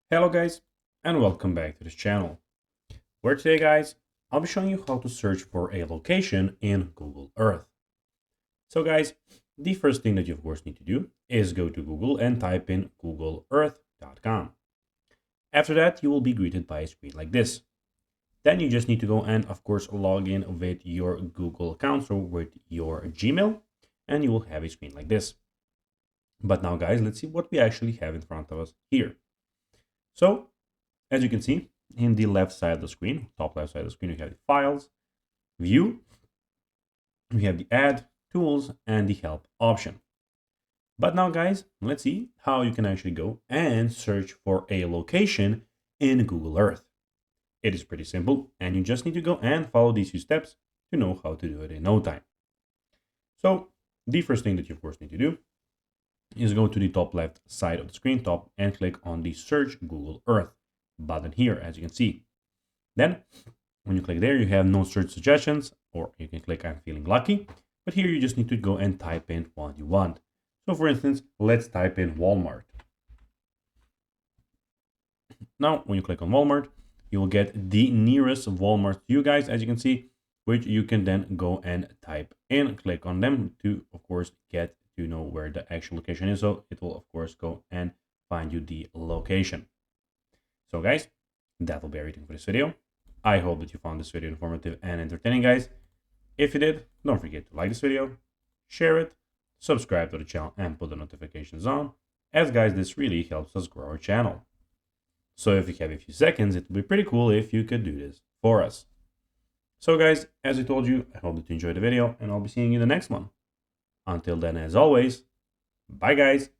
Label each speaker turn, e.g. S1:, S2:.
S1: Hello guys, and welcome back to this channel, where today guys, I'll be showing you how to search for a location in Google Earth. So guys, the first thing that you of course need to do is go to Google and type in googleearth.com. After that, you will be greeted by a screen like this. Then you just need to go and of course log in with your Google account or with your Gmail, and you will have a screen like this. But now guys, let's see what we actually have in front of us here. So as you can see, in the left side of the screen, top left side of the screen, we have the files, view, we have the add, tools, and the help option. But now guys, let's see how you can actually go and search for a location in Google Earth. It is pretty simple, and you just need to go and follow these few steps to know how to do it in no time. So the first thing that you of course need to do is go to the top left side of the screen top and click on the search Google Earth button here, as you can see. Then when you click there, you have no search suggestions, or you can click I'm feeling lucky, but here you just need to go and type in what you want. So for instance, let's type in Walmart. Now when you click on Walmart, you will get the nearest Walmart to you guys, as you can see, which you can then go and type in, click on them to of course get to know where the actual location is. So it will of course go and find you the location. So guys, that will be everything for this video. I hope that you found this video informative and entertaining, guys. If you did, don't forget to like this video, share it, subscribe to the channel, and put the notifications on, as guys, this really helps us grow our channel. So if you have a few seconds, it would be pretty cool if you could do this for us. So guys, as I told you, I hope that you enjoyed the video, and I'll be seeing you in the next one. Until then, as always, bye guys.